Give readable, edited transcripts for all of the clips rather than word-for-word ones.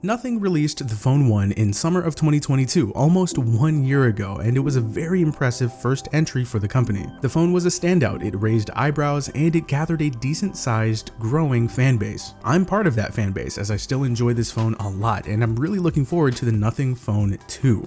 Nothing released the Phone 1 in summer of 2022, almost 1 year ago, and it was a very impressive first entry for the company. The phone was a standout, it raised eyebrows, and it gathered a decent-sized, growing fan base. I'm part of that fan base as I still enjoy this phone a lot, and I'm really looking forward to the Nothing Phone 2.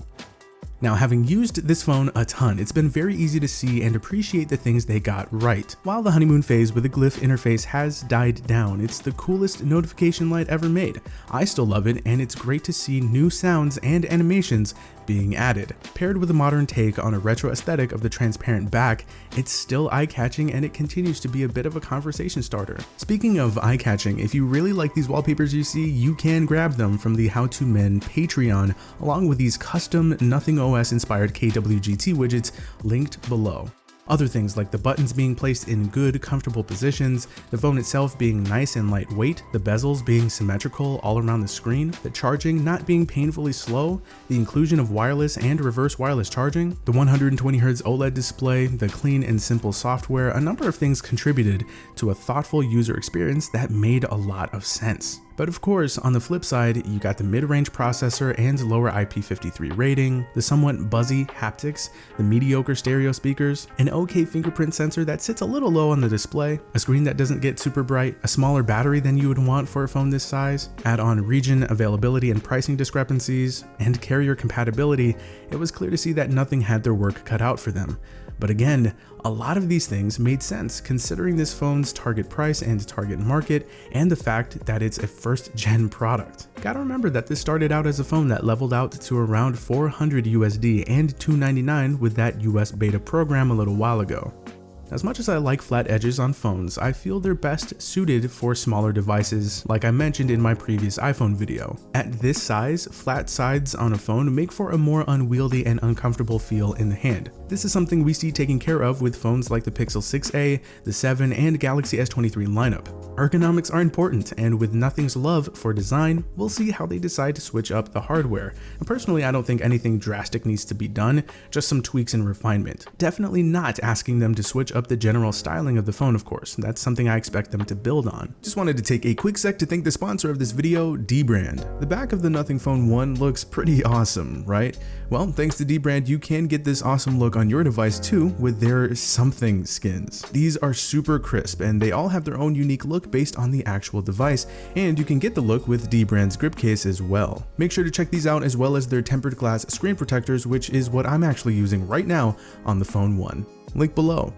Now, having used this phone a ton, it's been very easy to see and appreciate the things they got right. While the honeymoon phase with the glyph interface has died down, it's the coolest notification light ever made. I still love it, and it's great to see new sounds and animations being added. Paired with a modern take on a retro aesthetic of the transparent back, it's still eye-catching and it continues to be a bit of a conversation starter. Speaking of eye-catching, if you really like these wallpapers you see, you can grab them from the HowToMen Patreon, along with these custom Nothing OS inspired KWGT widgets linked below. Other things like the buttons being placed in good, comfortable positions, the phone itself being nice and lightweight, the bezels being symmetrical all around the screen, the charging not being painfully slow, the inclusion of wireless and reverse wireless charging, the 120Hz OLED display, the clean and simple software, a number of things contributed to a thoughtful user experience that made a lot of sense. But of course, on the flip side, you got the mid-range processor and lower IP53 rating, the somewhat buzzy haptics, the mediocre stereo speakers, an okay fingerprint sensor that sits a little low on the display, a screen that doesn't get super bright, a smaller battery than you would want for a phone this size, add on region availability and pricing discrepancies, and carrier compatibility. It was clear to see that Nothing had their work cut out for them. But again, a lot of these things made sense considering this phone's target price and target market, and the fact that it's a first-gen product. Gotta remember that this started out as a phone that leveled out to around $400 USD and $299 with that US beta program a little while ago. As much as I like flat edges on phones, I feel they're best suited for smaller devices, like I mentioned in my previous iPhone video. At this size, flat sides on a phone make for a more unwieldy and uncomfortable feel in the hand. This is something we see taken care of with phones like the Pixel 6a, the 7, and Galaxy S23 lineup. Ergonomics are important, and with Nothing's love for design, we'll see how they decide to switch up the hardware. And personally, I don't think anything drastic needs to be done, just some tweaks and refinement. Definitely not asking them to switch up the general styling of the phone, of course. That's something I expect them to build on. Just wanted to take a quick sec to thank the sponsor of this video, dbrand. The back of the Nothing Phone 1 looks pretty awesome, right? Well, thanks to dbrand, you can get this awesome look on your device too with their something skins. These are super crisp and they all have their own unique look based on the actual device, and you can get the look with dbrand's grip case as well. Make sure to check these out as well as their tempered glass screen protectors, which is what I'm actually using right now on the Phone 1. Link below.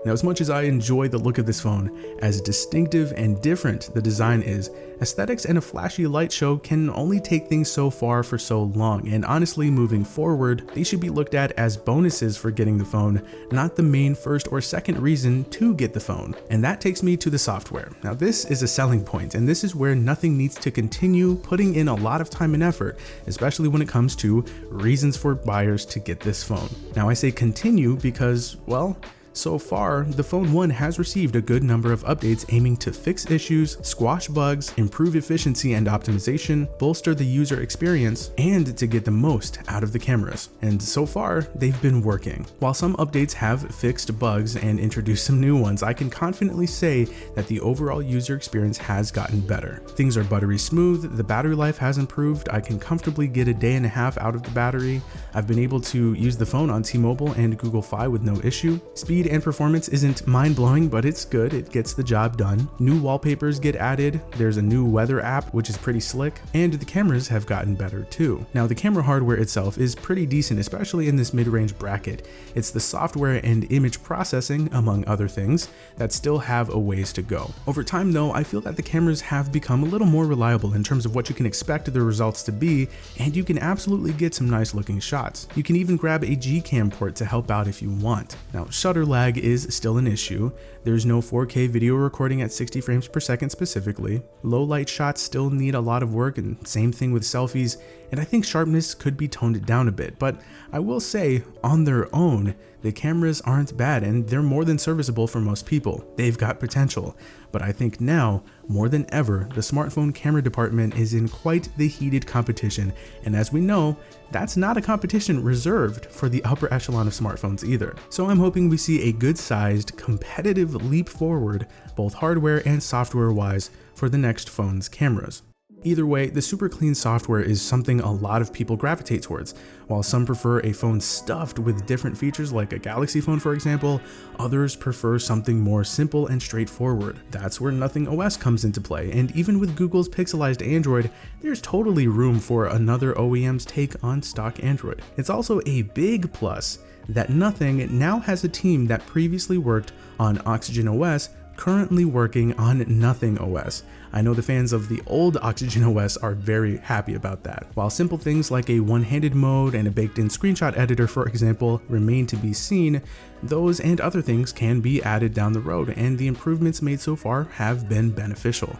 Now, as much as I enjoy the look of this phone, as distinctive and different the design is, aesthetics and a flashy light show can only take things so far for so long, and honestly, moving forward, they should be looked at as bonuses for getting the phone, not the main first or second reason to get the phone. And that takes me to the software. Now, this is a selling point, and this is where Nothing needs to continue putting in a lot of time and effort, especially when it comes to reasons for buyers to get this phone. Now, I say continue because, well, so far, the Phone 1 has received a good number of updates aiming to fix issues, squash bugs, improve efficiency and optimization, bolster the user experience, and to get the most out of the cameras. And so far, they've been working. While some updates have fixed bugs and introduced some new ones, I can confidently say that the overall user experience has gotten better. Things are buttery smooth, the battery life has improved, I can comfortably get a day and a half out of the battery, I've been able to use the phone on T-Mobile and Google Fi with no issue. Speed and performance isn't mind-blowing, but it's good, it gets the job done. New wallpapers get added, there's a new weather app which is pretty slick, and the cameras have gotten better too. Now, the camera hardware itself is pretty decent, especially in this mid-range bracket. It's the software and image processing, among other things, that still have a ways to go. Over time though, I feel that the cameras have become a little more reliable in terms of what you can expect the results to be, and you can absolutely get some nice looking shots. You can even grab a Gcam port to help out if you want. Now, shutter lag is still an issue. There's no 4K video recording at 60 frames per second specifically. Low light shots still need a lot of work, and same thing with selfies, and I think sharpness could be toned down a bit, but I will say, on their own, The cameras aren't bad and they're more than serviceable for most people. They've got potential. But I think now, more than ever, the smartphone camera department is in quite the heated competition, and as we know, that's not a competition reserved for the upper echelon of smartphones either. So I'm hoping we see a good-sized, competitive leap forward, both hardware and software-wise, for the next phone's cameras. Either way, the super clean software is something a lot of people gravitate towards. While some prefer a phone stuffed with different features like a Galaxy phone for example, others prefer something more simple and straightforward. That's where Nothing OS comes into play, and even with Google's pixelized Android, there's totally room for another OEM's take on stock Android. It's also a big plus that Nothing now has a team that previously worked on Oxygen OS currently working on Nothing OS. I know the fans of the old Oxygen OS are very happy about that. While simple things like a one-handed mode and a baked-in screenshot editor, for example, remain to be seen, those and other things can be added down the road, and the improvements made so far have been beneficial.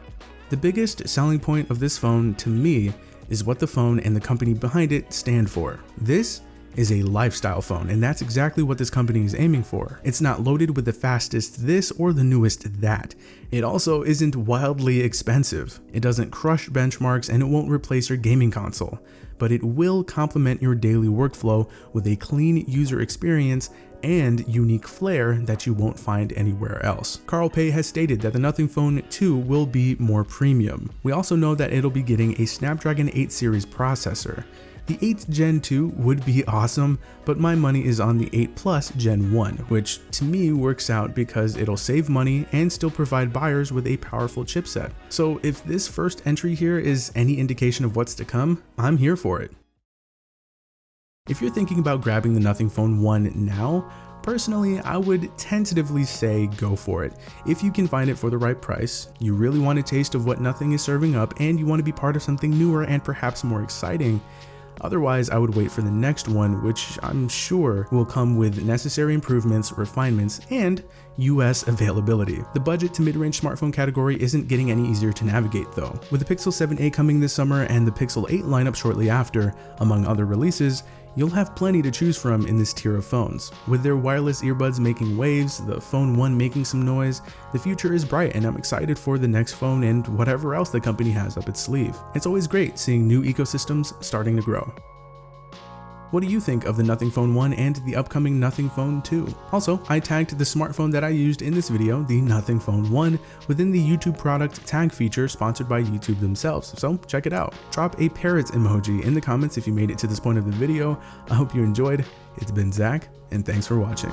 The biggest selling point of this phone, to me, is what the phone and the company behind it stand for. This is a lifestyle phone, and that's exactly what this company is aiming for. It's not loaded with the fastest this or the newest that. It also isn't wildly expensive. It doesn't crush benchmarks, and it won't replace your gaming console, but it will complement your daily workflow with a clean user experience and unique flair that you won't find anywhere else. Carl Pei has stated that the Nothing Phone 2 will be more premium. We also know that it'll be getting a Snapdragon 8 series processor. The 8th Gen 2 would be awesome, but my money is on the 8 Plus Gen 1, which to me works out because it'll save money and still provide buyers with a powerful chipset. So if this first entry here is any indication of what's to come, I'm here for it. If you're thinking about grabbing the Nothing Phone 1 now, personally, I would tentatively say go for it. If you can find it for the right price, you really want a taste of what Nothing is serving up, and you want to be part of something newer and perhaps more exciting. Otherwise, I would wait for the next one, which I'm sure will come with necessary improvements, refinements, and US availability. The budget to mid-range smartphone category isn't getting any easier to navigate though. With the Pixel 7a coming this summer and the Pixel 8 lineup shortly after, among other releases, you'll have plenty to choose from in this tier of phones. With their wireless earbuds making waves, the Phone 1 making some noise, the future is bright, and I'm excited for the next phone and whatever else the company has up its sleeve. It's always great seeing new ecosystems starting to grow. What do you think of the Nothing Phone 1 and the upcoming Nothing Phone 2? Also, I tagged the smartphone that I used in this video, the Nothing Phone 1, within the YouTube product tag feature sponsored by YouTube themselves, so check it out. Drop a parrot emoji in the comments if you made it to this point of the video. I hope you enjoyed. It's been Zach, and thanks for watching.